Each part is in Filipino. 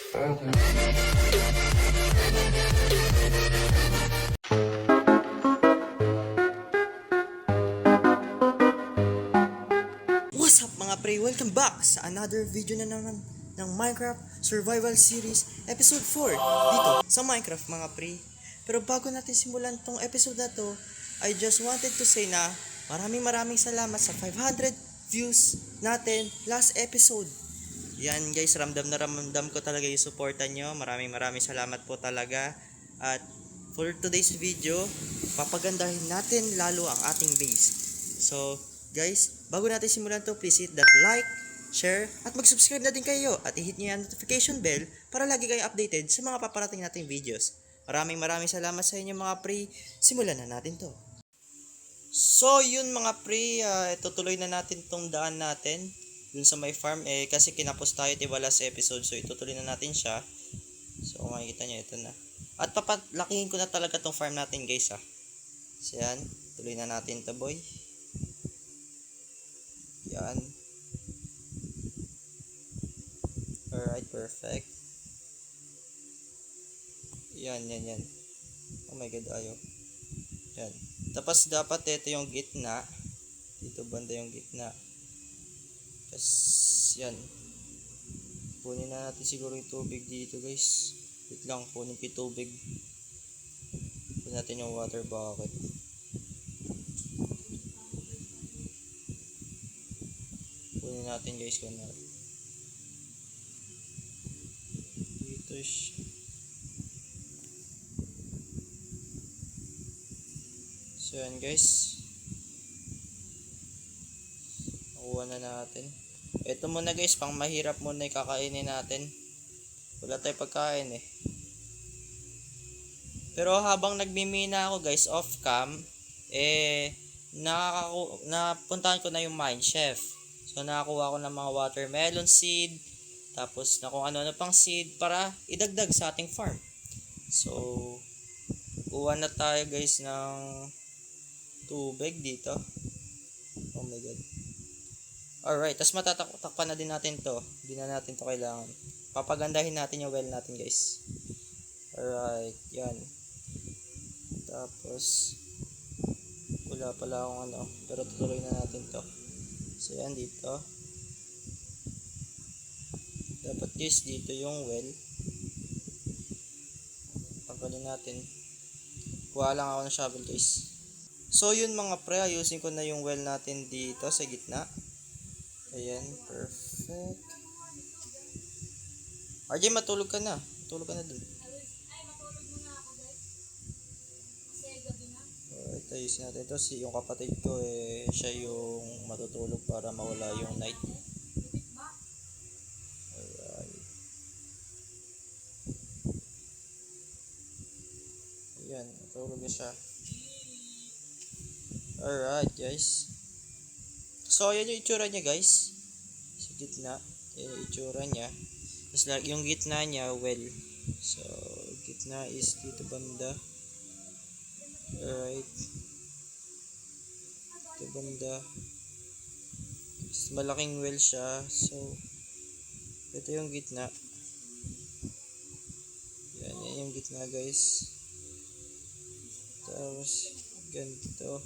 What's up mga pre? Welcome back sa another video na naman ng Minecraft Survival Series Episode 4 dito sa Minecraft mga pre. Pero bago natin simulan tong episode na to, I just wanted to say na maraming salamat sa 500 views natin last episode. Yan guys, ramdam na ramdam ko talaga yung suporta nyo. Maraming salamat po talaga. At for today's video, papagandahin natin lalo ang ating base. So guys, bago natin simulan to, please hit that like, share, at mag-subscribe na din kayo. At i-hit nyo yung notification bell para lagi kayo updated sa mga paparating nating videos. Maraming salamat sa inyo mga pre. Simulan na natin to. So yun mga pre, itutuloy na natin tong daan natin dun sa may farm. Kasi kinapos tayo diba last episode, so itutuloy na natin siya. So kung makikita nyo, ito na. At papalakihin ko na talaga tong farm natin guys ha. So yan, tuloy na natin to boy. Yan. Alright, perfect. Yan. Oh my god, ayaw. Yan. Tapos dapat ito yung gitna. Dito banda yung gitna. Tapos, yan. Kunin na natin siguro yung tubig dito guys. Wait lang, kunin ko yung tubig. Kunin natin yung water bucket. Kunin natin guys, kunin natin. Dito siya. So yan guys, nakuha na natin. Ito muna guys, pang mahirap muna yung kakainin natin. Wala tayong pagkain eh. Pero habang nagmimina ako guys off cam, napuntahan ko na yung mine chef. So nakakuha ko ng mga watermelon seed, tapos na kung ano pang seed para idagdag sa ating farm. So kuha na tayo guys ng tubig dito. Oh my god. Alright, tas matatakpan na din natin to. Hindi na natin to kailangan. Papagandahin natin yung well natin guys. Alright, yan. Tapos wala pala akong ano, pero tutuloy na natin to. So yan dito. Dapat guys dito yung well. Tanggalin natin. Kuha lang ako ng shovel guys. So yun mga pre, ayusin ko na yung well natin dito sa gitna. Ayan, perfect. RJ, matulog ka na. Matulog ka na dun. Ay, matulog muna ako guys. Kasi gabi na. Alright, ayusin natin ito. Yung kapatid ko siya yung matutulog para mawala yung night. Alright. Ayan, matulog na siya. Alright guys. So ayan yung itsura niya guys. Sa gitna. Ayan yung itsura niya. Tapos yung gitna niya well. So gitna is dito banda. Alright. Dito banda. Tapos malaking well siya. So ito yung gitna. Yan yung gitna guys. Tapos ganito.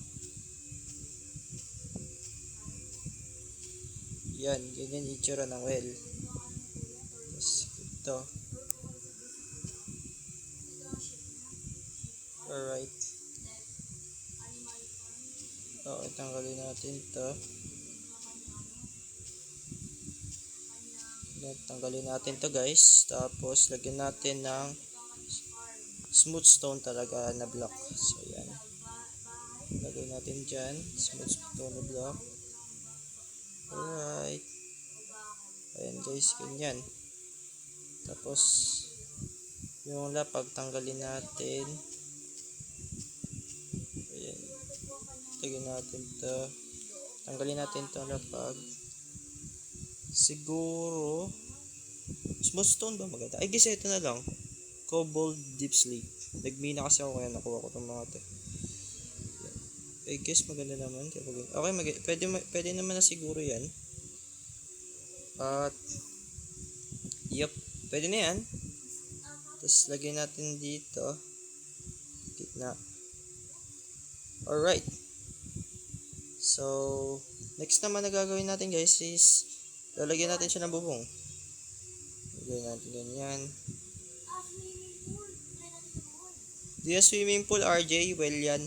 Yan, ganyan yung itsura ng well. Tapos ito. Alright. So, tanggalin natin ito. Tanggalin natin to guys. Tapos lagyan natin ng smooth stone talaga na block. So yan. Lagay natin dyan. Smooth stone na block. Alright. Ayan guys, ganyan. Tapos yung lapag tanggalin natin. Ayan. Lagyan natin to. Tanggalin natin to lapag. Siguro smooth stone ba maganda? Ay guys, ito na lang. Cobalt deep slate. Nagmina kasi ako kaya nakuha ko itong mga to. I guess maganda naman. Okay, pwede naman na siguro yan. At, yup. Pwede na yan. Tapos lagyan natin dito. Gitna. Alright. So, next naman na gagawin natin guys is lalagyan natin siya ng bubong. Lagyan natin ganyan. Di yan swimming pool, RJ. Well yan.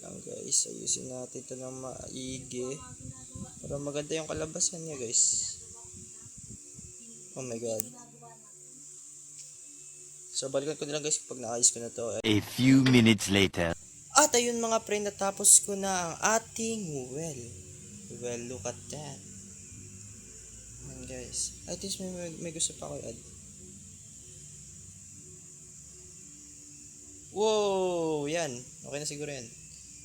Lang guys, ayusin natin ito ng maigi para maganda yung kalabasan niya guys. Oh my god. So balikan ko na lang guys pag naayos ko na to. A few minutes later. At ayun mga pre, natapos ko na ang ating well. Well, look at that. Ayan guys. At least may gusto pa ako i-add. Wow! Yan. Okay na siguro yan.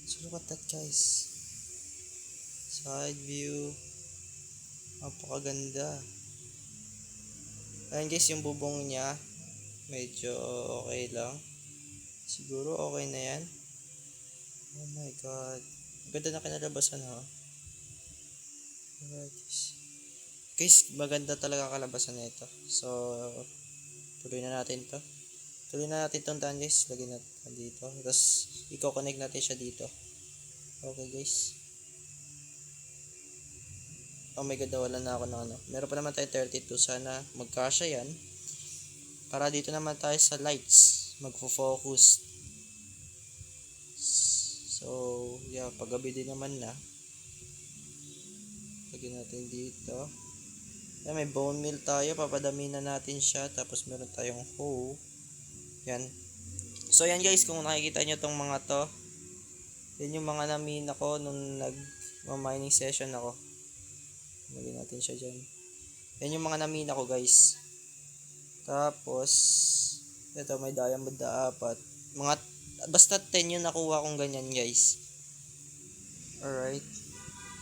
So look at that guys. Side view. Napakaganda. Ayan guys, yung bubong niya. Medyo okay lang. Siguro okay na yan. Oh my god. Ganda na kinalabasan ha. Alright guys, maganda talaga kalabasan na ito. So, tuloy na natin to. Tuloy na natin itong daan guys. Lagyan natin dito. Tapos, i-connect natin siya dito. Okay guys. Oh my god, wala na ako ng ano. Meron pa naman tayo 32. Sana magkasya yan. Para dito naman tayo sa lights. Magfo-focus. So, yeah. Paggabi din naman na. Lagyan natin dito. Yan, may bone meal tayo. Papadami na natin siya. Tapos meron tayong hoe. Yan. So, yan guys. Kung nakikita nyo tong mga to. Yan yung mga namin ako nung nag-mining session ako. Lagyan natin siya dyan. Yan yung mga namin ako guys. Tapos, ito may diamond na 4. Basta 10 yung nakuha kong ganyan guys. Alright.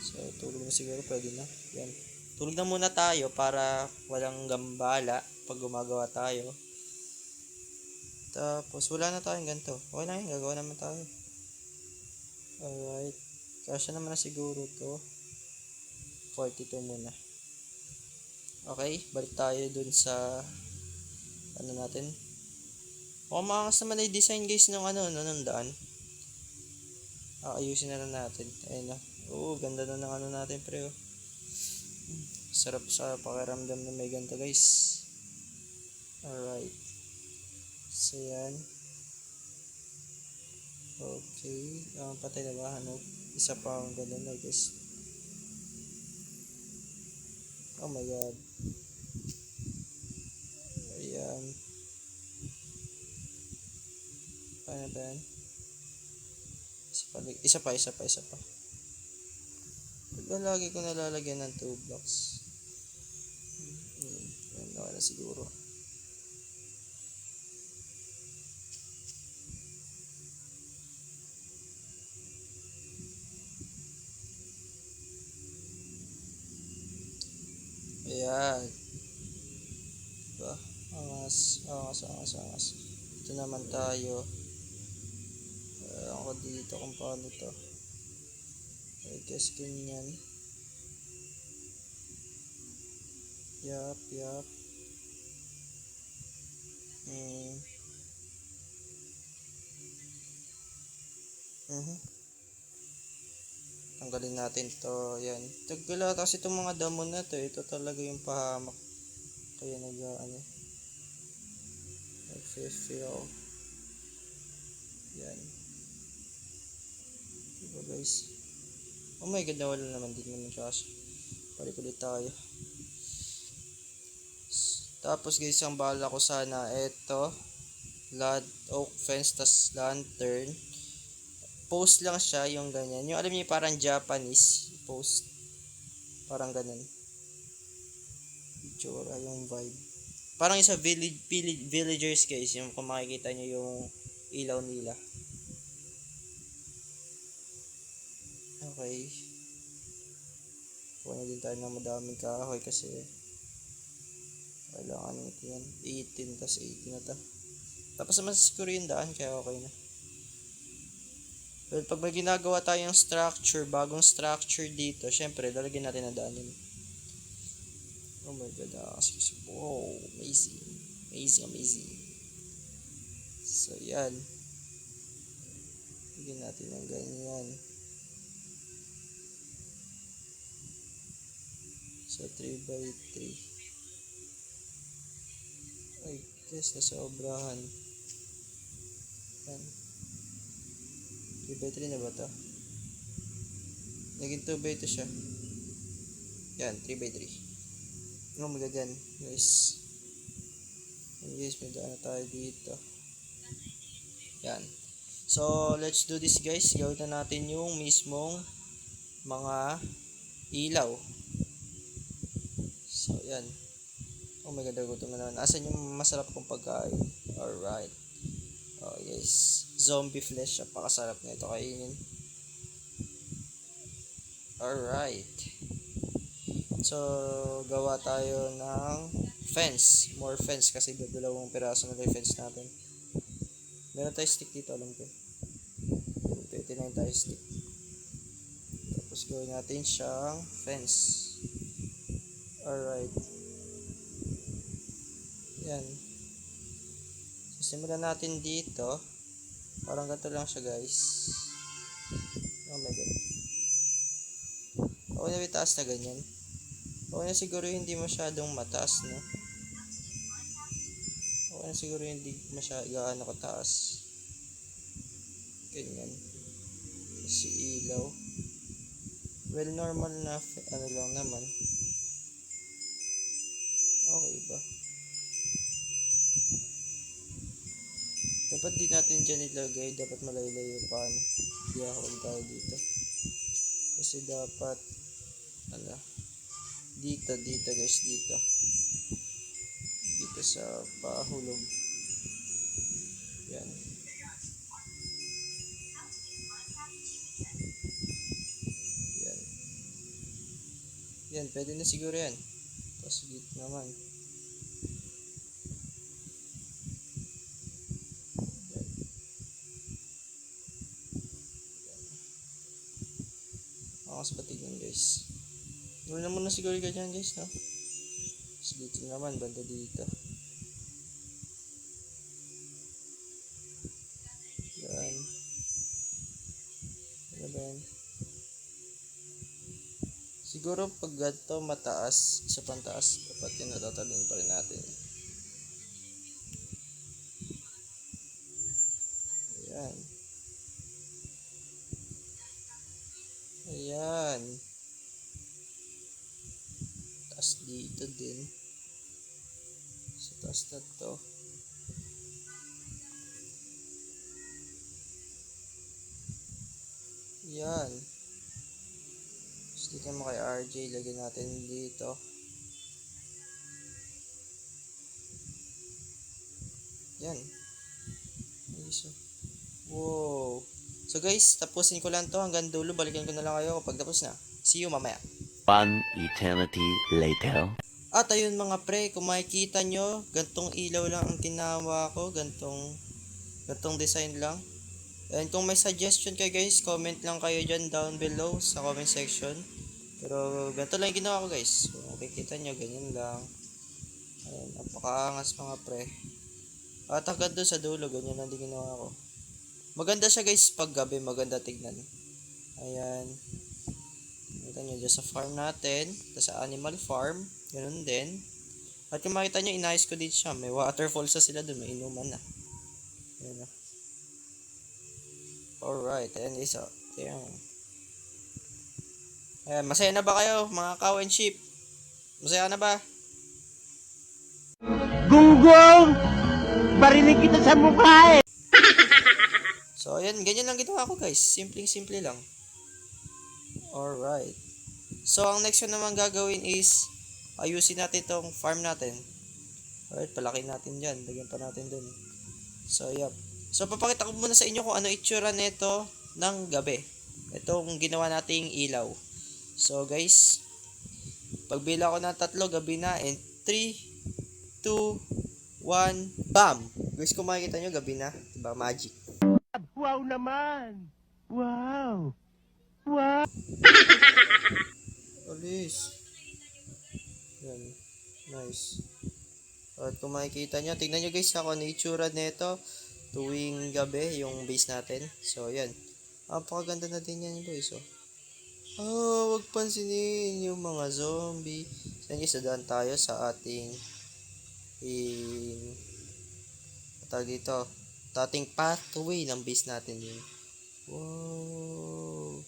So, tulog na siguro. Pwede na. Yan. Tulog na muna tayo para walang gambala pag gumagawa tayo. Tapos, wala na tayong ganito. Okay na yun. Gagawa naman tayo. Alright. Kasya naman na siguro to. 42 muna. Okay. Balik tayo dun sa ano natin. Maangas naman ay design guys ng nung daan. Ayusin na lang natin. Ayun na. Oo, ganda na ng ano natin pre. Oh. Sarap sa pakiramdam na may ganito guys. Alright. So yan. Okay. Patay na ba? Isa pa ang ganda na guys. Oh my god. Ayan. Paano ba yan? Isa pa. Lagi ko nalalagyan ng 2 blocks. Yan na siguro. Ayan. Diba? Angas. Ito naman tayo. Ako dito kung paano to. I guess ganyan. Yup. Tanggalin natin to. Yan. Tagala kasi itong mga damo na to. Ito talaga yung pahamak. Kaya nag-feel. Yan. Diba guys? Oh my god, nawala naman din naman siya. Balik ulit tayo. Tapos guys, ang bala ko sana ito. Oak fence, tas lantern. Post lang siya, yung ganyan. Yung alam niyo parang Japanese post. Parang ganun. Itsura, yung vibe. Parang yung sa villagers guys, yung kung makikita niyo yung ilaw nila. Okay. Kuha na din tayo ng madaming kahoy kasi kailangan ito yan. 18 tas 18 na ta. Tapos naman siguro yung daan kaya okay na. Well, pag may ginagawa tayong structure, bagong structure dito, syempre, lalagyan natin na danin. Oh my god, wow, amazing. Amazing. So, yan. Lagyan natin ng ganyan. So, 3x3. Ay, guys, nasobrahan. Yan. 3x3 na ba ito? Naging 2x2 siya. Yan, 3x3. Ano magagan, guys? Yan, guys, may daan na tayo dito. Yan. So, let's do this, guys. Gawin na natin yung mismong mga ilaw. So, yan. Oh my god, gutom na naman. Asan yung masarap kong pagkain? Alright. Oh, guys. Zombie flesh. Napakasarap na ito kainin. Alright. So, gawa tayo ng fence. More fence kasi dalawang piraso na yung fence natin. Meron tayo stick dito, alam ko. 29 tayo stick. Tapos gawin natin siyang fence. Alright. Yan. So, simulan natin dito. Parang ganito lang siya, guys. Oh my god. Okay na itaas na ganyan. Okay na siguro hindi masyadong mataas, no? Okay na siguro hindi masyadong gaano kataas. Ganyan. Si ilaw. Well, normal na ano lang naman. Okay ba? Dapat di natin dyan ilagay. Dapat malayo-layo pa. Hindi ako tayo dito. Kasi dapat dito guys, dito sa pahulog. Yan. Yan, pwede na siguro yan. Tapos dito naman. Mas patigyan, guys. Gawin na muna siguro ganyan, guys, no? Tapos dito naman, banda dito. Yan. Ano ba yan? Siguro pag ganito mataas, isa pang taas, dapat yun natatalon pa rin natin. Ayan. Ayan. Taas dito din. Sa taas na to. Ayan. Dito mo kay RJ, lagyan natin dito. Yan. Wow. So guys, tapusin ko lang to hanggang dulo. Balikan ko na lang kayo kapag tapos na. See you mamaya. One eternity later. At ayun mga pre, kung makikita nyo, gantong ilaw lang ang ginawa ko. Gantong design lang. And kung may suggestion kayo guys, comment lang kayo dyan down below sa comment section. Pero ganito lang yung ginawa ko guys. Kung makikita nyo, ganyan lang. Ayan, napakaangas mga pre. At hanggang doon sa dulo, ganyan lang din ginawa ko. Maganda siya guys pag gabi, maganda tignan. Ayan. Makita nyo dyan sa farm natin. Tapos sa animal farm, ganun din. At kung makita nyo, inayos ko din siya. May waterfall sa sila doon, may inuman na. Ayan na. Alright, ayan guys. Ayan, masaya na ba kayo mga cow and sheep? Masaya na ba? Gunggong! Barinig kita sa mukha eh! So, ayan, ganyan lang ginawa ko guys. Simple lang. Alright. So, ang next one naman gagawin is ayusin natin itong farm natin. Alright, palaki natin dyan. Lagyan pa natin dun. So, yup. So, papakita ko muna sa inyo kung ano itsura nito ng gabi. Itong ginawa nating ilaw. So, guys, pagbila ko ng 3, gabi na. And 3, 2, 1, BAM! Guys, kung makikita nyo, gabi na. Diba? Magic. Wow naman! Wow! Wow! Alis. Yan. Nice. At kung makikita nyo, tignan nyo guys ako ano itsura nito tuwing gabi yung base natin. So, yan. Napakaganda na din yan boys. Oh. Wag pansinin yung mga zombie. So, yan guys, dadaan tayo sa ating tawag dito, ating pathway ng base natin yun. Wow.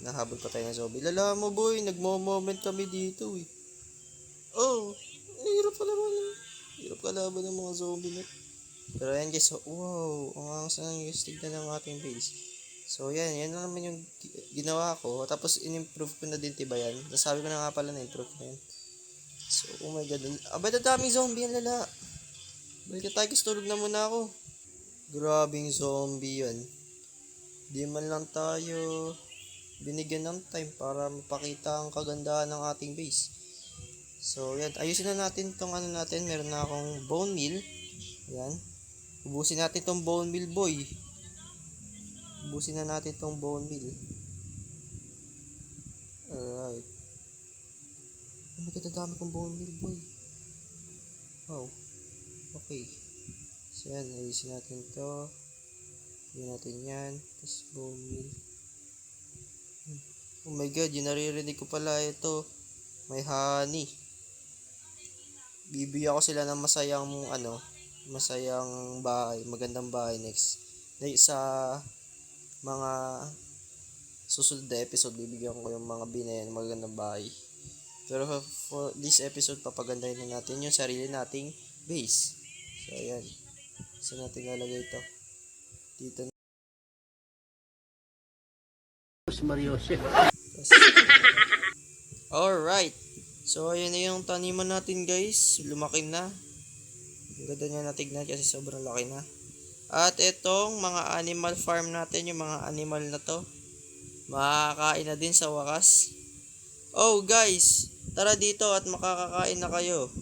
Nahabol pa tayo ng zombie. Lala mo boy, nagmo-moment kami dito eh. Oh, hirap pa naman. Hirap kalaban ng mga zombie na. Pero yan guys, wow, ang angas guys, tignan ng ating base. So yan na naman yung ginawa ko. Tapos in-improve ko na din tibayan. Nasabi ko na nga pala na improve na yan. So, oh my god. Abay, daming zombie yan lala. Balik tayo guys, tulog na muna ako. Grabing zombie yan. Di man lang tayo binigyan ng time para mapakita ang kagandahan ng ating base. So, yan. Ayusin na natin tong ano natin. Meron na akong bone meal. Yan. Ubusin natin tong bone meal, boy. Ubusin na natin tong bone meal. Alright. Oh my god, dami kong bone meal, boy. Wow. Okay. So, yan. Ayusin natin to. Ayusin natin yan. Tapos, bone meal. Oh my god, yung naririnig ko pala ito. May honey. Bibigyan ko sila ng masayang bahay, magandang bahay next. Sa mga susunod na episode, bibigyan ko yung mga binayan magandang bahay. Pero for this episode, papagandahin na natin yung sarili nating base. So, ayan. Saan natin lalagay ito? Dito na. Alright. So, ayan na yung taniman natin guys. Lumaki na. Ang ganda niya natignan kasi sobrang laki na. At itong mga animal farm natin, yung mga animal na to, makakain na din sa wakas. Oh guys, tara dito at makakakain na kayo.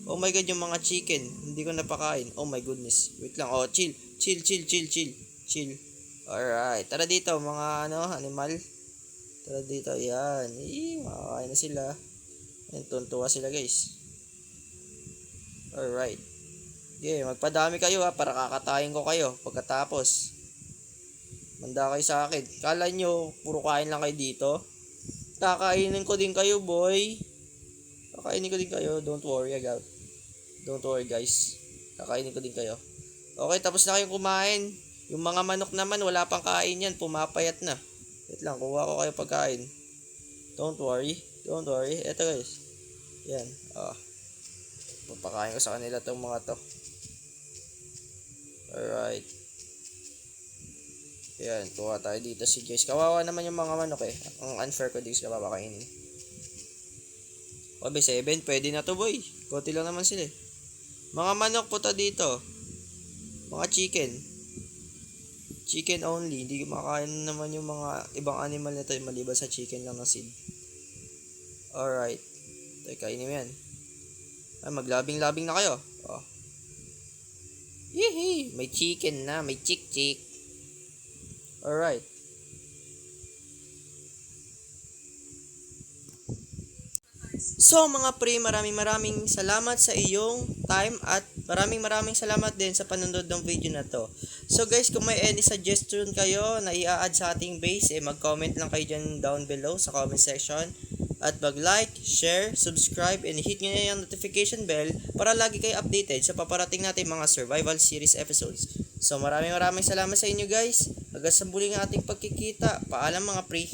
Oh my god, yung mga chicken, hindi ko napakain. Oh my goodness. Wait lang. Oh, chill. Alright, tara dito mga animal. Tara dito, yan. Makakain na sila. Yan, tuntua sila guys. Alright. Yeah, magpadami kayo para kakatayin ko kayo pagkatapos. Manda kayo sa akin. Kala nyo, puro kain lang kayo dito? Kakainin ko din kayo, boy. Kakainin ko din kayo. Don't worry guys. Kakainin ko din kayo. Okay, tapos na kayong kumain. Yung mga manok naman, wala pang kain yan. Pumapayat na. Wait lang, kuha ko kayo pagkain. Don't worry. Eto guys. Yan. Papakain ko sa kanila tong mga to. Alright. Yan, kuha tayo dito si Joyce. Kawawa naman yung mga manok eh. Ang unfair ko dito sila papakainin. Obe, 7. Pwede na to, boy. Konti lang naman sila eh. Mga manok punta dito. Mga chicken. Chicken only. Hindi makain naman yung mga ibang animal na to maliban sa chicken lang na seed. Alright. Kainin mo yan. Ay, maglabing-labing na kayo. Oh. Yehey! May chicken na. May chick-chick. Alright. So mga pre, maraming salamat sa iyong time at maraming salamat din sa panonood ng video na to. So guys, kung may any suggestion kayo na i-add sa ating base, mag-comment lang kayo dyan down below sa comment section. At mag-like, share, subscribe, and hit nyo na yung notification bell para lagi kayo updated sa paparating natin mga survival series episodes. So maraming salamat sa inyo guys. Hanggang sa muling ating pagkikita. Paalam mga pre.